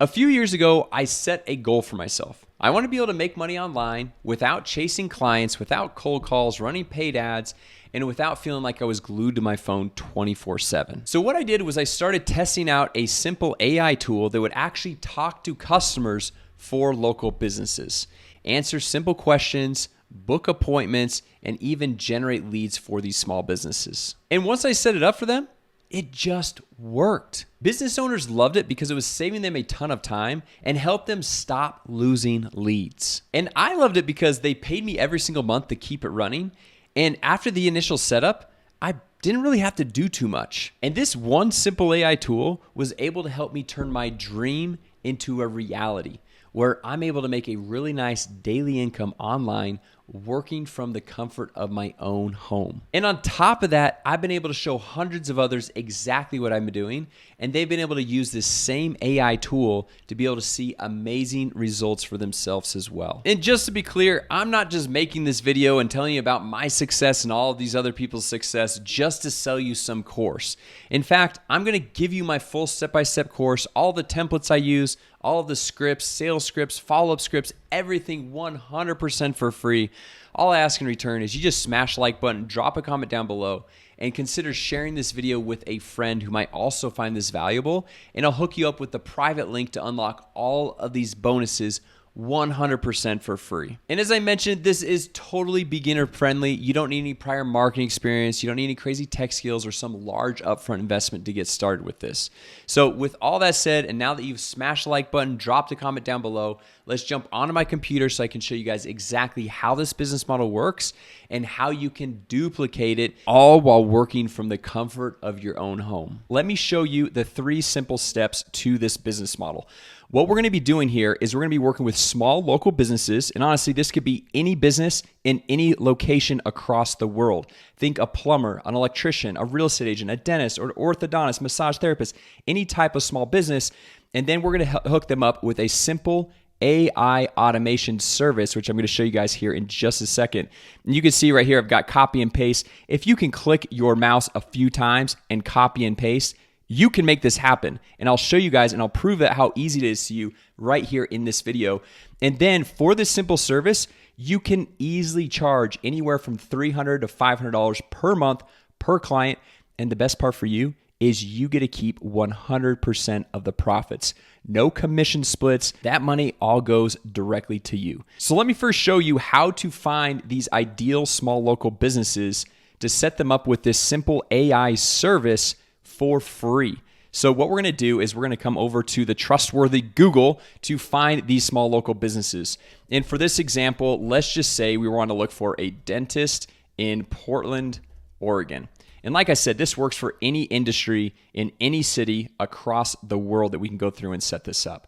A few years ago, I set a goal for myself. I want to be able to make money online without chasing clients, without cold calls, running paid ads, and without feeling like I was glued to my phone 24/7. So what I did was I started testing out a simple AI tool that would actually talk to customers for local businesses, answer simple questions, book appointments, and even generate leads for these small businesses. And once I set it up for them, it just worked. Business owners loved it because it was saving them a ton of time and helped them stop losing leads. And I loved it because they paid me every single month to keep it running. And after the initial setup, I didn't really have to do too much. And this one simple AI tool was able to help me turn my dream into a reality, where I'm able to make a really nice daily income online working from the comfort of my own home. And on top of that, I've been able to show hundreds of others exactly what I'm doing, and they've been able to use this same AI tool to be able to see amazing results for themselves as well. And just to be clear, I'm not just making this video and telling you about my success and all of these other people's success just to sell you some course. In fact, I'm gonna give you my full step-by-step course, all the templates I use, all of the scripts, sales scripts, follow-up scripts, everything 100% for free. All I ask in return is you just smash the like button, drop a comment down below, and consider sharing this video with a friend who might also find this valuable, and I'll hook you up with the private link to unlock all of these bonuses 100% for free. And as I mentioned, this is totally beginner friendly. You don't need any prior marketing experience. You don't need any crazy tech skills or some large upfront investment to get started with this. So with all that said, and now that you've smashed the like button, dropped a comment down below, let's jump onto my computer so I can show you guys exactly how this business model works and how you can duplicate it all while working from the comfort of your own home. Let me show you the 3 simple steps to this business model. What we're going to be doing here is we're going to be working with small local businesses. And honestly, this could be any business in any location across the world. Think a plumber, an electrician, a real estate agent, a dentist, or an orthodontist, massage therapist, any type of small business. And then we're going to hook them up with a simple AI automation service, which I'm going to show you guys here in just a second. And you can see right here, I've got copy and paste. If you can click your mouse a few times and copy and paste, you can make this happen. And I'll show you guys and I'll prove that how easy it is to you right here in this video. And then for this simple service, you can easily charge anywhere from $300 to $500 per month per client. And the best part for you is you get to keep 100% of the profits. No commission splits. That money all goes directly to you. So let me first show you how to find these ideal small local businesses to set them up with this simple AI service for free. So what we're going to do is we're going to come over to the trustworthy Google to find these small local businesses. And for this example, let's just say we want to look for a dentist in Portland, Oregon. And like I said, this works for any industry in any city across the world that we can go through and set this up.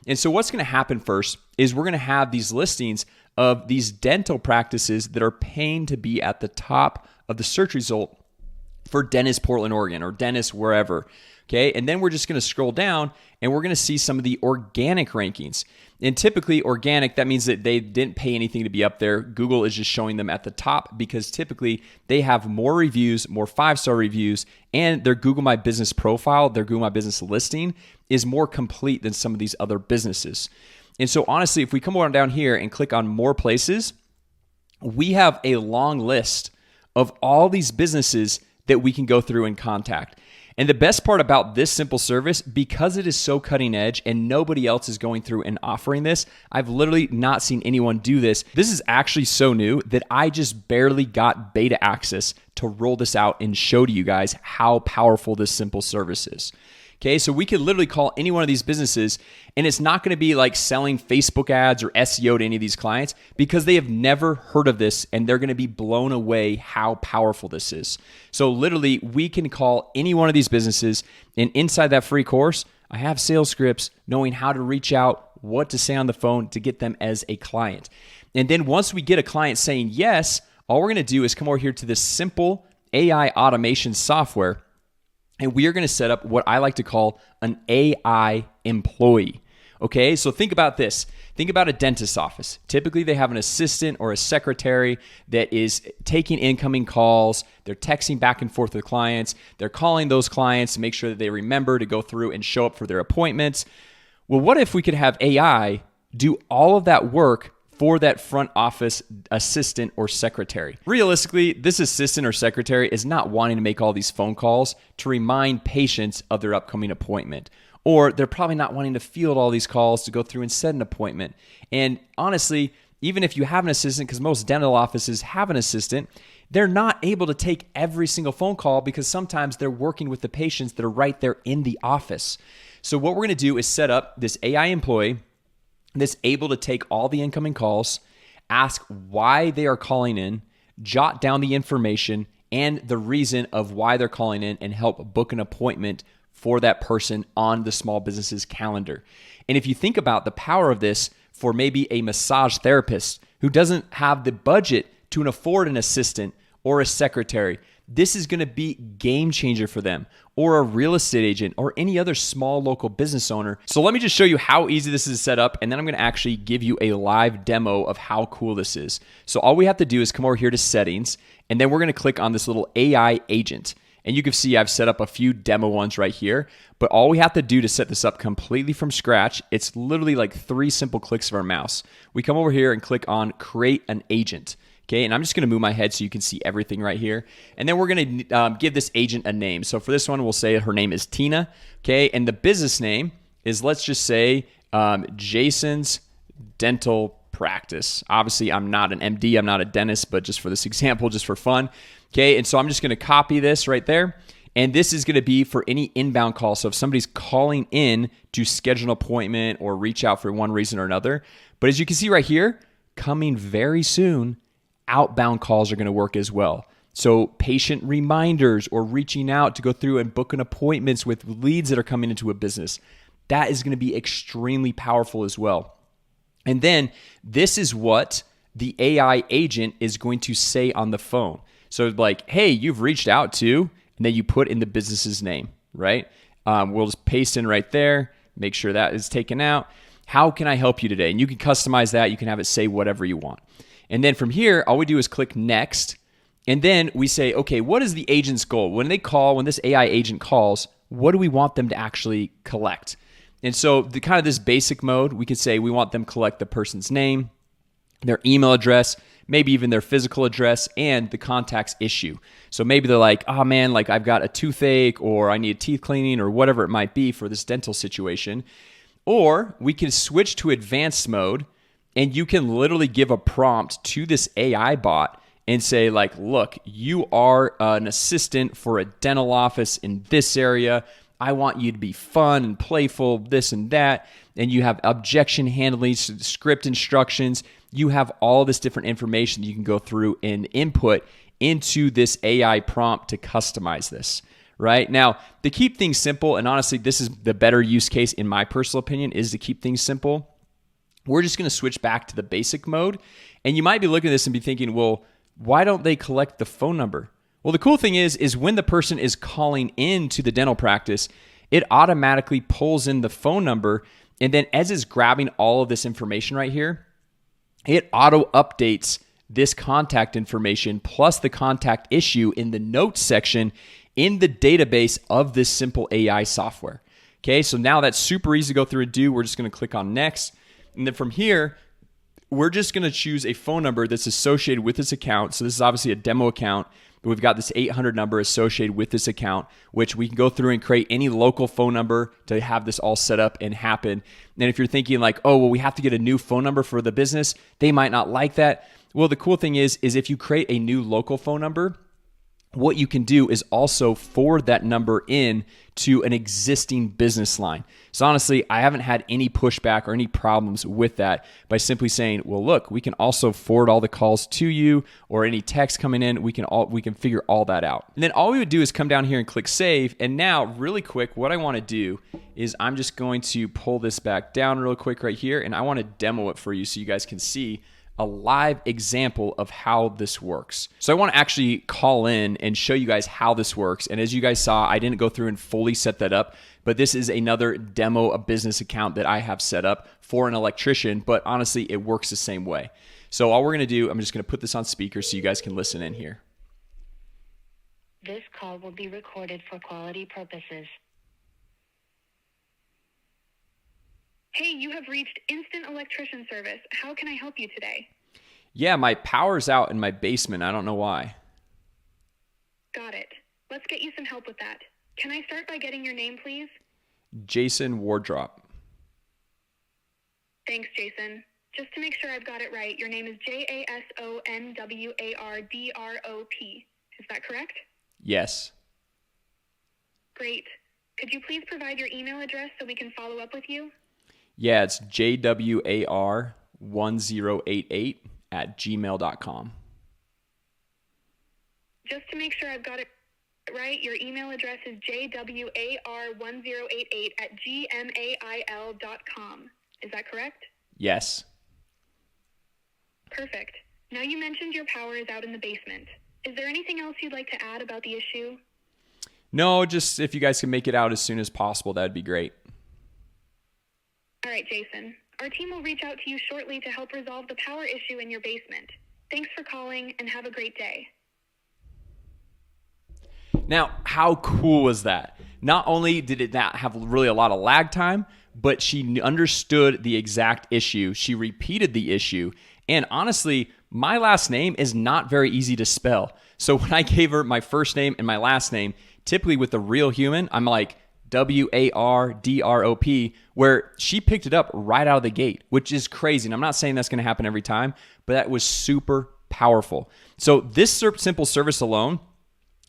And so what's going to happen first is we're going to have these listings of these dental practices that are paying to be at the top of the search result for dentist Portland, Oregon, or dentist wherever. Okay, and then we're just going to scroll down and we're going to see some of the organic rankings. And typically organic, that means that they didn't pay anything to be up there. Google is just showing them at the top because typically they have more reviews, more 5-star reviews, and their Google My Business profile, their Google My Business listing is more complete than some of these other businesses. And so honestly, if we come on down here and click on more places, we have a long list of all these businesses that we can go through and contact. And the best part about this simple service, because it is so cutting edge and nobody else is going through and offering this, I've literally not seen anyone do this. This is actually so new that I just barely got beta access to roll this out and show to you guys how powerful this simple service is. Okay, so we could literally call any one of these businesses and it's not going to be like selling Facebook ads or SEO to any of these clients because they have never heard of this and they're going to be blown away how powerful this is. So literally we can call any one of these businesses, and inside that free course, I have sales scripts knowing how to reach out, what to say on the phone to get them as a client. And then once we get a client saying yes, all we're going to do is come over here to this simple AI automation software. And we are going to set up what I like to call an AI employee. Okay, so think about this. Think about a dentist's office. Typically, they have an assistant or a secretary that is taking incoming calls. They're texting back and forth with clients. They're calling those clients to make sure that they remember to go through and show up for their appointments. Well, what if we could have AI do all of that work for that front office assistant or secretary? Realistically, this assistant or secretary is not wanting to make all these phone calls to remind patients of their upcoming appointment. Or they're probably not wanting to field all these calls to go through and set an appointment. And honestly, even if you have an assistant, because most dental offices have an assistant, they're not able to take every single phone call because sometimes they're working with the patients that are right there in the office. So what we're going to do is set up this AI employee that's able to take all the incoming calls, ask why they are calling in, jot down the information and the reason of why they're calling in, and help book an appointment for that person on the small business's calendar. And if you think about the power of this for maybe a massage therapist who doesn't have the budget to afford an assistant or a secretary, this is going to be game changer for them, or a real estate agent or any other small local business owner. So let me just show you how easy this is set up, and then I'm going to actually give you a live demo of how cool this is. So all we have to do is come over here to settings, and then we're going to click on this little AI agent. And you can see I've set up a few demo ones right here, but all we have to do to set this up completely from scratch, it's literally like 3 simple clicks of our mouse. We come over here and click on create an agent. Okay, and I'm just going to move my head so you can see everything right here. And then we're going to give this agent a name. So for this one, we'll say her name is Tina. Okay, and the business name is, let's just say, Jason's Dental Practice. Obviously, I'm not an MD, I'm not a dentist, but just for this example, just for fun. Okay, and so I'm just going to copy this right there. And this is going to be for any inbound call. So if somebody's calling in to schedule an appointment or reach out for one reason or another. But as you can see right here, coming very soon, outbound calls are going to work as well. So patient reminders or reaching out to go through and book an appointments with leads that are coming into a business. That is going to be extremely powerful as well. And then this is what the AI agent is going to say on the phone. So like, hey, you've reached out to, and then you put in the business's name, right? We'll just paste in right there, make sure that is taken out. How can I help you today? And you can customize that. You can have it say whatever you want. And then from here, all we do is click next. And then we say, okay, what is the agent's goal? When they call, when this AI agent calls, what do we want them to actually collect? And so the kind of this basic mode, we could say we want them to collect the person's name, their email address, maybe even their physical address, and the contact's issue. So maybe they're like, oh man, like I've got a toothache, or I need teeth cleaning, or whatever it might be for this dental situation. Or we can switch to advanced mode, and you can literally give a prompt to this AI bot and say like, look, you are an assistant for a dental office in this area. I want you to be fun and playful, this and that. And you have objection handling, script instructions. You have all this different information you can go through and input into this AI prompt to customize this, right? Now, to keep things simple, and honestly, this is the better use case in my personal opinion, is to keep things simple. We're just going to switch back to the basic mode. And you might be looking at this and be thinking, well, why don't they collect the phone number? Well, the cool thing is when the person is calling into the dental practice, it automatically pulls in the phone number. And then as it's grabbing all of this information right here, it auto updates this contact information plus the contact issue in the notes section in the database of this simple AI software. Okay, so now that's super easy to go through and do. We're just going to click on next. And then from here, we're just going to choose a phone number that's associated with this account. So this is obviously a demo account, but we've got this 800 number associated with this account, which we can go through and create any local phone number to have this all set up and happen. And if you're thinking like, oh, well, we have to get a new phone number for the business, they might not like that. Well, the cool thing is if you create a new local phone number, what you can do is also forward that number in to an existing business line. So honestly, I haven't had any pushback or any problems with that by simply saying, well, look, we can also forward all the calls to you or any text coming in. We can figure all that out. And then all we would do is come down here and click save. And now really quick, what I want to do is I'm just going to pull this back down real quick right here. And I want to demo it for you so you guys can see a live example of how this works. So I want to actually call in and show you guys how this works. And as you guys saw, I didn't go through and fully set that up, but this is another demo, a business account that I have set up for an electrician, but honestly, it works the same way. So all we're going to do, I'm just going to put this on speaker so you guys can listen in here. This call will be recorded for quality purposes. Hey, you have reached Instant Electrician Service. How can I help you today? Yeah, my power's out in my basement. I don't know why. Got it. Let's get you some help with that. Can I start by getting your name, please? Jason Wardrop. Thanks, Jason. Just to make sure I've got it right, your name is Jasonwardrop. Is that correct? Yes. Great. Could you please provide your email address so we can follow up with you? Yeah, it's jwar1088@gmail.com. Just to make sure I've got it right, your email address is jwar1088@gmail.com. Is that correct? Yes. Perfect. Now you mentioned your power is out in the basement. Is there anything else you'd like to add about the issue? No, just if you guys can make it out as soon as possible, that'd be great. All right, Jason. Our team will reach out to you shortly to help resolve the power issue in your basement. Thanks for calling and have a great day. Now, how cool was that? Not only did it not have really a lot of lag time, but she understood the exact issue. She repeated the issue. And honestly, my last name is not very easy to spell. So when I gave her my first name and my last name, typically with a real human, I'm like Wardrop, where she picked it up right out of the gate, which is crazy. And I'm not saying that's going to happen every time, but that was super powerful. So this simple service alone,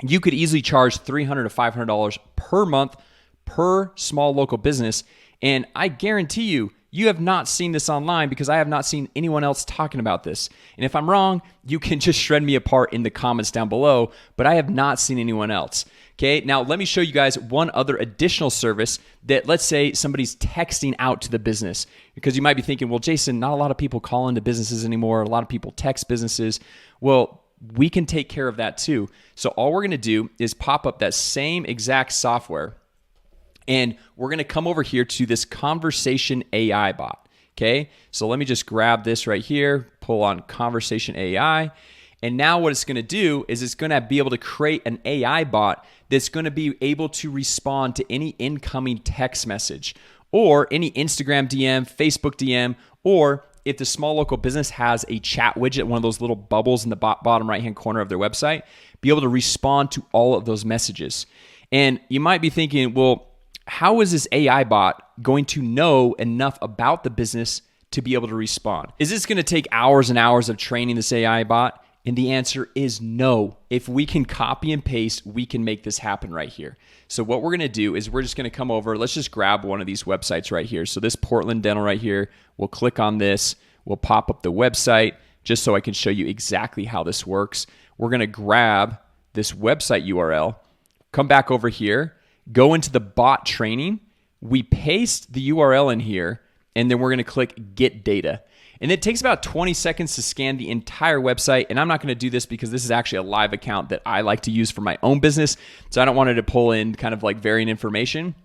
you could easily charge $300 to $500 per month per small local business. And I guarantee you, you have not seen this online because I have not seen anyone else talking about this. And if I'm wrong, you can just shred me apart in the comments down below, but I have not seen anyone else. Okay, now let me show you guys one other additional service that, let's say somebody's texting out to the business, because you might be thinking, well, Jason, not a lot of people call into businesses anymore. A lot of people text businesses. Well, we can take care of that too. So all we're going to do is pop up that same exact software, and we're going to come over here to this conversation AI bot. Okay, so let me just grab this right here, pull on conversation AI. And now what it's going to do is it's going to be able to create an AI bot that's going to be able to respond to any incoming text message or any Instagram DM, Facebook DM, or if the small local business has a chat widget, one of those little bubbles in the bottom right-hand corner of their website, be able to respond to all of those messages. And you might be thinking, well, how is this AI bot going to know enough about the business to be able to respond? Is this going to take hours and hours of training this AI bot? And the answer is no. If we can copy and paste, we can make this happen right here. So what we're going to do is we're just going to come over. Let's just grab one of these websites right here. So this Portland Dental right here, we'll click on this. We'll pop up the website just so I can show you exactly how this works. We're going to grab this website URL, come back over here, go into the bot training. We paste the URL in here, and then we're going to click Get Data. And it takes about 20 seconds to scan the entire website. And I'm not going to do this because this is actually a live account that I like to use for my own business. So I don't want it to pull in kind of like varying information.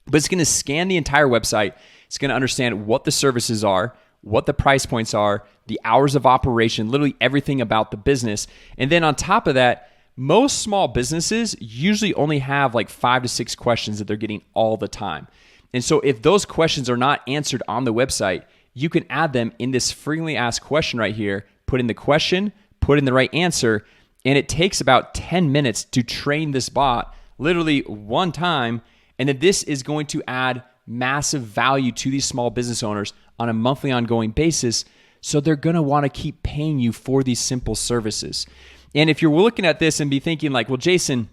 But it's going to scan the entire website. It's going to understand what the services are, what the price points are, the hours of operation, literally everything about the business. And then on top of that, most small businesses usually only have like 5 to 6 questions that they're getting all the time. And so if those questions are not answered on the website, you can add them in this frequently asked question right here, put in the question, put in the right answer, and it takes about 10 minutes to train this bot literally one time. And then this is going to add massive value to these small business owners on a monthly ongoing basis. So they're going to want to keep paying you for these simple services. And if you're looking at this and be thinking like, well, Jason,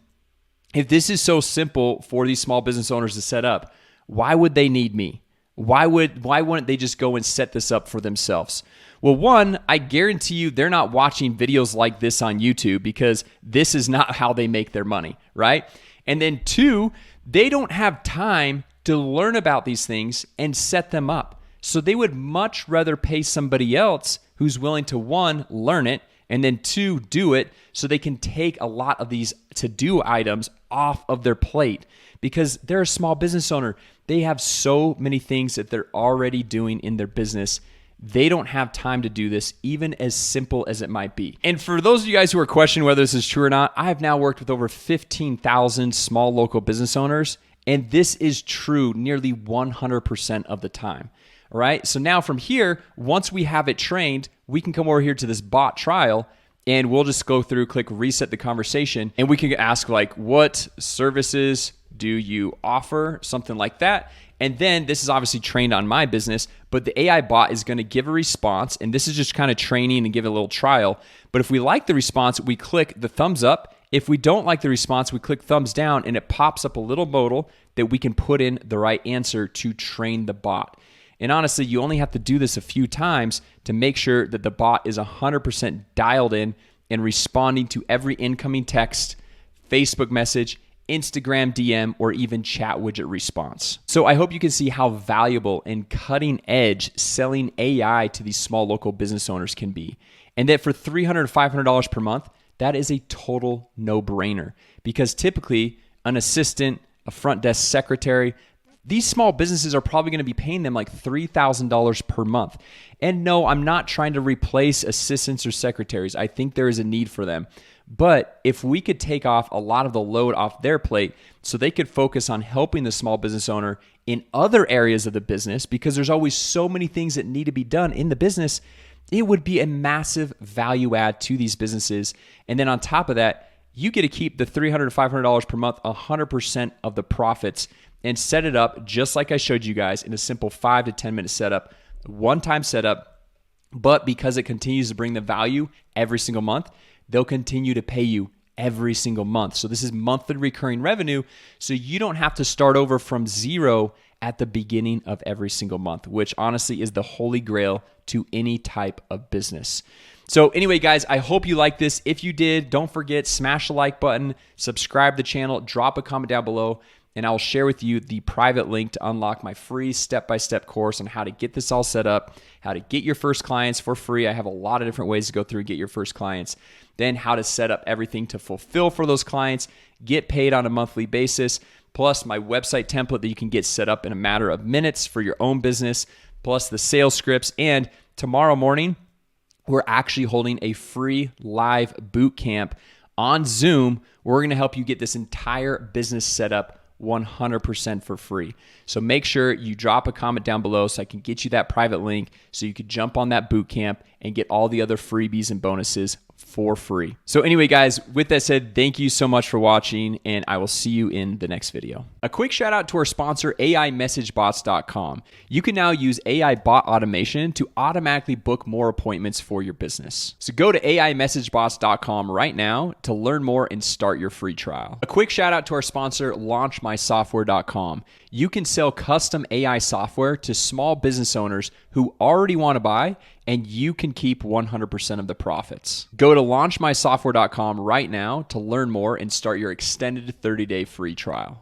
if this is so simple for these small business owners to set up, why would they need me? Why wouldn't they just go and set this up for themselves? Well, one, I guarantee you they're not watching videos like this on YouTube because this is not how they make their money, right? And then two, they don't have time to learn about these things and set them up. So they would much rather pay somebody else who's willing to, one, learn it, and then two, do it so they can take a lot of these to-do items off of their plate because they're a small business owner. They have so many things that they're already doing in their business. They don't have time to do this, even as simple as it might be. And for those of you guys who are questioning whether this is true or not, I have now worked with over 15,000 small local business owners, And this is true nearly 100% of the time. All right. So now from here, once we have it trained, we can come over here to this bot trial and we'll just go through, click reset the conversation, and we can ask like, what services do you offer? Something like that. And then this is obviously trained on my business, but the AI bot is going to give a response. And this is just kind of training and give it a little trial. But if we like the response, we click the thumbs up. If we don't like the response, we click thumbs down and it pops up a little modal that we can put in the right answer to train the bot. And honestly, you only have to do this a few times to make sure that the bot is 100% dialed in and responding to every incoming text, Facebook message, Instagram DM, or even chat widget response. So I hope you can see how valuable and cutting edge selling AI to these small local business owners can be. And that for $300 to $500 per month, that is a total no-brainer, because typically an assistant, a front desk secretary, these small businesses are probably going to be paying them like $3,000 per month. And no, I'm not trying to replace assistants or secretaries. I think there is a need for them. But if we could take off a lot of the load off their plate so they could focus on helping the small business owner in other areas of the business, because there's always so many things that need to be done in the business, it would be a massive value add to these businesses. And then on top of that, you get to keep the $300 to $500 per month, 100% of the profits, and set it up just like I showed you guys in a simple 5 to 10 minute setup, one-time setup. But because it continues to bring the value every single month, they'll continue to pay you every single month. So this is monthly recurring revenue. So you don't have to start over from zero at the beginning of every single month, which honestly is the holy grail to any type of business. So anyway, guys, I hope you liked this. If you did, don't forget, smash the like button, subscribe to the channel, drop a comment down below, and I'll share with you the private link to unlock my free step-by-step course on how to get this all set up, how to get your first clients for free. I have a lot of different ways to go through and get your first clients. Then how to set up everything to fulfill for those clients, get paid on a monthly basis, plus my website template that you can get set up in a matter of minutes for your own business, plus the sales scripts. And tomorrow morning, we're actually holding a free live boot camp on Zoom. We're going to help you get this entire business set up 100% for free. So make sure you drop a comment down below so I can get you that private link so you could jump on that boot camp and get all the other freebies and bonuses for free. So anyway, guys, with that said, thank you so much for watching, and I will see you in the next video. A quick shout out to our sponsor, AIMessageBots.com. You can now use AI bot automation to automatically book more appointments for your business. So go to AIMessageBots.com right now to learn more and start your free trial. A quick shout out to our sponsor, LaunchMySoftware.com. You can sell custom AI software to small business owners who already want to buy, and you can keep 100% of the profits. Go to launchmysoftware.com right now to learn more and start your extended 30-day free trial.